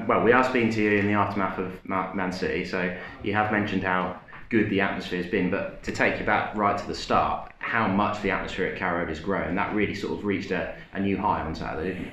Well, we are speaking to you in the aftermath of Man City, so you have mentioned how good the atmosphere has been, but to take you back right to the start, how much the atmosphere at Carrow Road has grown, that really sort of reached a new high on Saturday, didn't it?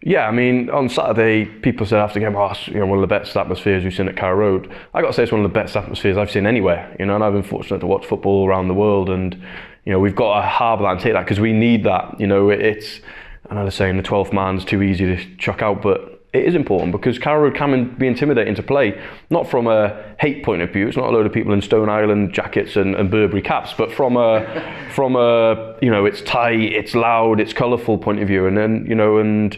Yeah, I mean, on Saturday, people said after the game, it's, one of the best atmospheres we've seen at Carrow Road. I got to say it's one of the best atmospheres I've seen anywhere, and I've been fortunate to watch football around the world, and, we've got to harbour that and take that, because we need that. It's, I know they're saying the 12th man's too easy to chuck out, but it is important, because Carrow Road can be intimidating to play, not from a hate point of view. It's not a load of people in Stone Island jackets and Burberry caps, but from a it's tight, it's loud, it's colourful point of view, and then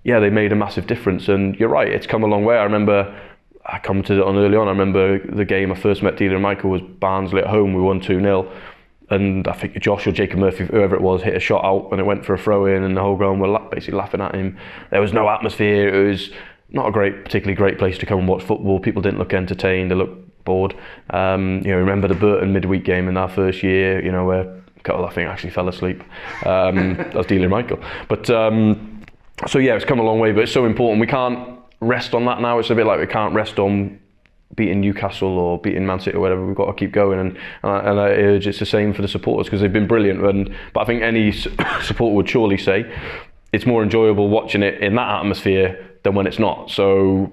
yeah, they made a massive difference. And you're right, it's come a long way. I remember, I commented on early on, I remember the game I first met Dealer and Michael was Barnsley at home. We won 2-0. And I think Josh or Jacob Murphy, whoever it was, hit a shot out and it went for a throw in, and the whole ground were basically laughing at him. There was no atmosphere. It was not a particularly great place to come and watch football. People didn't look entertained. They looked bored. Remember the Burton midweek game in our first year, where Cuttle, I think, actually fell asleep. That was Dealer and Michael. But so yeah, it's come a long way, but it's so important. We can't rest on that now. It's a bit like we can't rest on beating Newcastle or beating Man City or whatever. We've got to keep going, and I urge it's the same for the supporters, because they've been brilliant. But I think any supporter would surely say it's more enjoyable watching it in that atmosphere than when it's not. So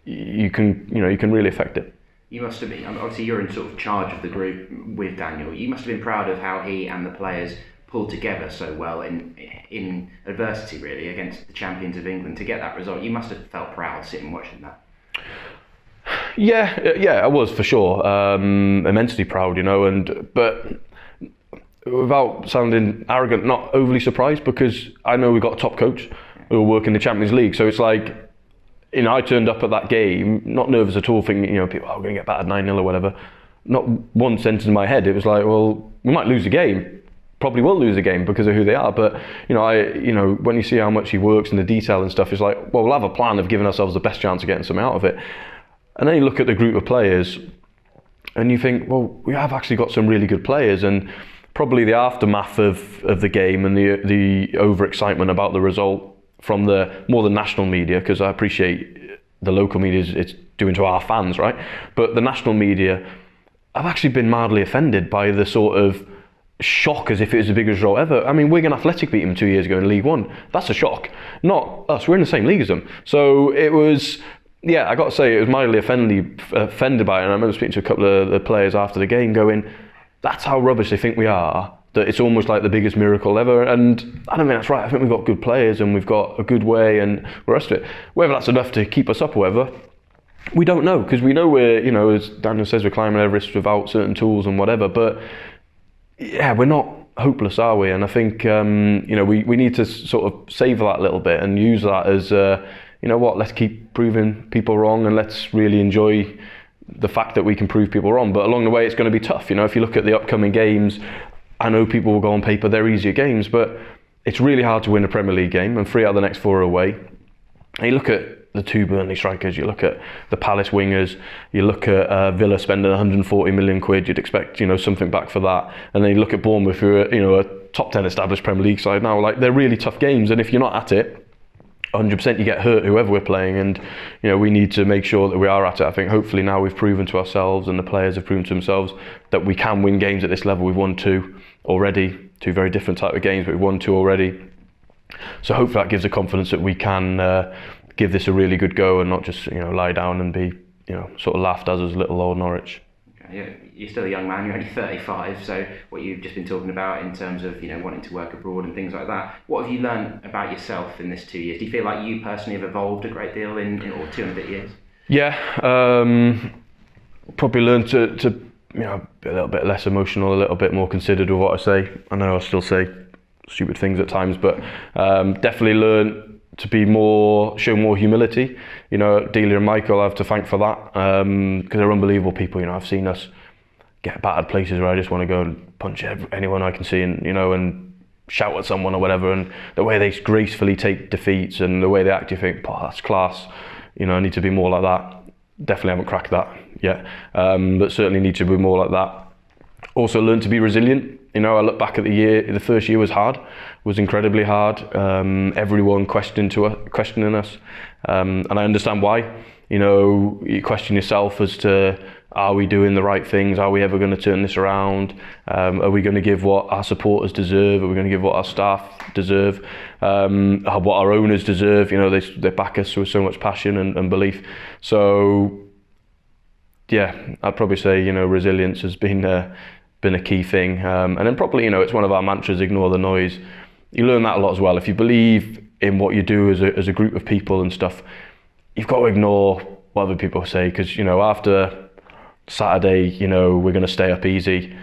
you can really affect it. You must have been, obviously you're in sort of charge of the group with Daniel. You must have been proud of how he and the players pulled together so well in adversity, really, against the champions of England to get that result. You must have felt proud sitting watching that. Yeah, I was, for sure. Immensely proud, but without sounding arrogant, not overly surprised, because I know we've got a top coach who will work in the Champions League. So it's like, I turned up at that game, not nervous at all, thinking, people, we're going to get battered 9-0 or whatever. Not one sentence in my head. It was like, well, we might lose the game. Probably will lose a game because of who they are, but when you see how much he works in the detail and stuff, it's like, well, we'll have a plan of giving ourselves the best chance of getting something out of it. And then you look at the group of players and you think, well, we have actually got some really good players. And probably the aftermath of the game and the overexcitement about the result from more the national media, because I appreciate the local media it's doing to our fans, right? But the national media, I've actually been mildly offended by the sort of shock, as if it was the biggest result ever. I mean, Wigan Athletic beat them 2 years ago in League One. That's a shock. Not us. We're in the same league as them. So it was, yeah, I got to say, it was mildly offended by it. And I remember speaking to a couple of the players after the game going, that's how rubbish they think we are, that it's almost like the biggest miracle ever. And I don't think that's right. I think we've got good players and we've got a good way and the rest of it. Whether that's enough to keep us up or whatever, we don't know, because we know we're, as Daniel says, we're climbing Everest without certain tools and whatever. But yeah, we're not hopeless, are we? And I think we need to sort of savour that a little bit and use that as let's keep proving people wrong, and let's really enjoy the fact that we can prove people wrong. But along the way, it's going to be tough. If you look at the upcoming games, I know people will go on paper they're easier games, but it's really hard to win a Premier League game, and 3 out of the next 4 are away. And you look at the 2 Burnley strikers, you look at the Palace wingers, you look at Villa spending 140 million quid, you'd expect something back for that. And then you look at Bournemouth, who are a top 10 established Premier League side now. Like, they're really tough games, and if you're not at it, 100% you get hurt whoever we're playing. And we need to make sure that we are at it. I think hopefully now we've proven to ourselves, and the players have proven to themselves, that we can win games at this level. We've won 2 already, 2 very different type of games, but we've won 2 already. So hopefully that gives the confidence that we can give this a really good go and not just lie down and be sort of laughed at as little old Norwich. Okay, yeah, you're still a young man. You're only 35. So what you've just been talking about in terms of wanting to work abroad and things like that, what have you learned about yourself in this 2 years? Do you feel like you personally have evolved a great deal in 2 and a bit years? Yeah, probably learned to be a little bit less emotional, a little bit more considered with what I say. I know I still say stupid things at times, but definitely learned to be show more humility. Delia and Michael I have to thank for that, because they're unbelievable people. I've seen us get battered places where I just want to go and punch anyone I can see, and shout at someone or whatever, and the way they gracefully take defeats and the way they act, you think, that's class. I need to be more like that. Definitely haven't cracked that yet, but certainly need to be more like that. also learned to be resilient. You know, I look back at the first year was hard, was incredibly hard. Everyone questioning us, and I understand why. You know, you question yourself as to, are we doing the right things? Are we ever going to turn this around? Are we going to give what our supporters deserve? Are we going to give what our staff deserve? What our owners deserve? You know, they back us with so much passion and belief. So, yeah, I'd probably say, you know, resilience has been a key thing. And then probably, you know, it's one of our mantras, ignore the noise. You learn that a lot as well. If you believe in what you do as a group of people and stuff, you've got to ignore what other people say, because, you know, after Saturday, you know, we're going to stay up easy.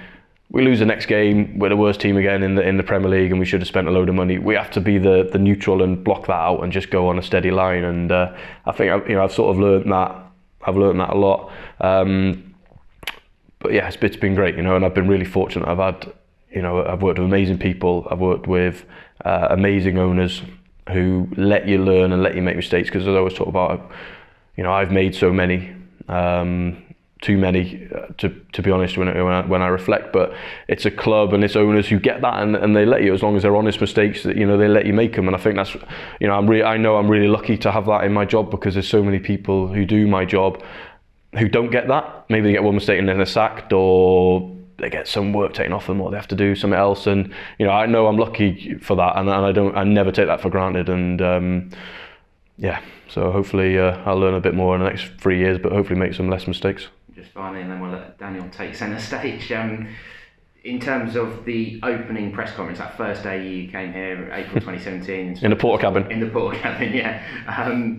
We lose the next game, we're the worst team again in the Premier League, and we should have spent a load of money. We have to be the neutral and block that out and just go on a steady line. And I think, you know, I've sort of learned that. I've learned that a lot. But yeah, it's been great, you know, and I've been really fortunate. I've worked with amazing people. I've worked with amazing owners who let you learn and let you make mistakes, because as I always talk about, you know, I've made so many, too many to be honest when I reflect. But it's a club and it's owners who get that, and they let you, as long as they're honest mistakes, that, you know, they let you make them. And I think that's, you know, I know I'm really lucky to have that in my job, because there's so many people who do my job who don't get that. Maybe they get one mistake and then they're sacked, or they get some work taken off them, or they have to do something else. And, you know, I know I'm lucky for that, and I never take that for granted. And yeah, so hopefully I'll learn a bit more in the next 3 years, but hopefully make some less mistakes. Just finally, and then we'll let Daniel take centre stage. In terms of the opening press conference, that first day you came here, April 2017. In the porter cabin. In the porter cabin, yeah.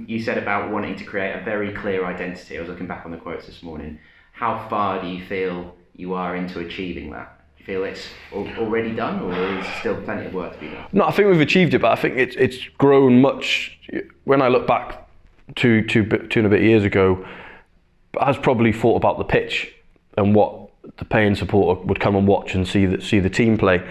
You said about wanting to create a very clear identity. I was looking back on the quotes this morning. How far do you feel you are into achieving that? Do you feel it's already done, or is there still plenty of work to be done? No, I think we've achieved it, but I think it's grown much. When I look back two and a bit years ago, I was probably thought about the pitch and what the paying supporter would come and watch and see the team play.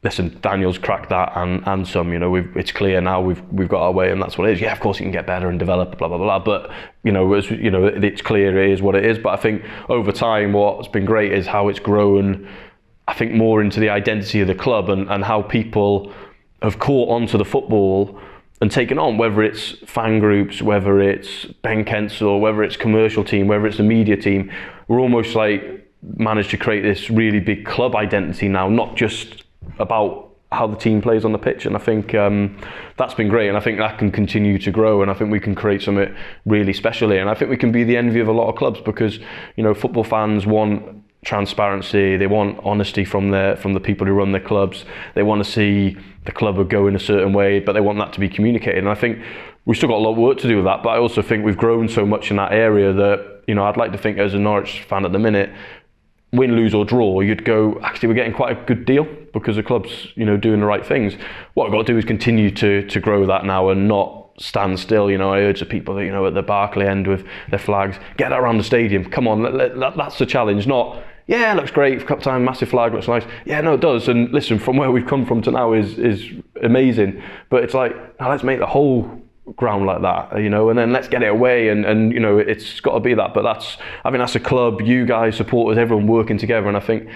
Listen, Daniel's cracked that and some. You know, it's clear now we've got our way, and that's what it is. Yeah, of course you can get better and develop, blah blah blah. But you know, it's clear it is what it is. But I think over time, what's been great is how it's grown. I think more into the identity of the club and how people have caught onto the football and taken on, whether it's fan groups, whether it's Ben Kensel, whether it's commercial team, whether it's the media team. We're almost like managed to create this really big club identity now, not just about how the team plays on the pitch. And I think that's been great, and I think that can continue to grow, and I think we can create something really special here. And I think we can be the envy of a lot of clubs, because, you know, football fans want transparency, they want honesty from the people who run their clubs. They want to see the club go in a certain way, but they want that to be communicated. And I think we've still got a lot of work to do with that, but I also think we've grown so much in that area that, you know, I'd like to think as a Norwich fan at the minute, win, lose or draw, you'd go, actually we're getting quite a good deal, because the club's, you know, doing the right things. What I've got to do is continue to grow that now and not stand still. You know, I urge the people that, you know, at the Barclay end with their flags, get that around the stadium. Come on, that's the challenge. Not, yeah, it looks great, cup time, massive flag, looks nice. Yeah, no, it does. And listen, from where we've come from to now is amazing. But it's like, now let's make the whole ground like that, you know, and then let's get it away. And you know, it's got to be that. But I think that's a club, you guys, supporters, everyone working together. And I think,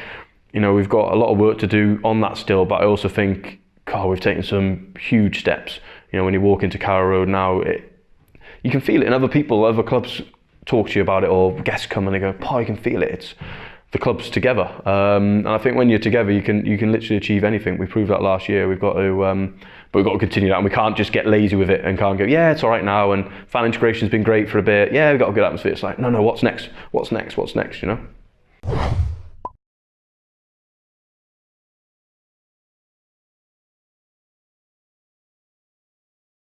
you know, we've got a lot of work to do on that still. But I also think, God, we've taken some huge steps. You know, when you walk into Carrow Road now, you can feel it. And other clubs talk to you about it, or guests come and they go, "Oh, you can feel it. It's the club's together." And I think when you're together, you can literally achieve anything. We proved that last year. We've got to, but we've got to continue that, and we can't just get lazy with it and can't go, yeah, it's all right now. And fan integration's been great for a bit. Yeah, we've got a good atmosphere. It's like, no, what's next? What's next? What's next? You know.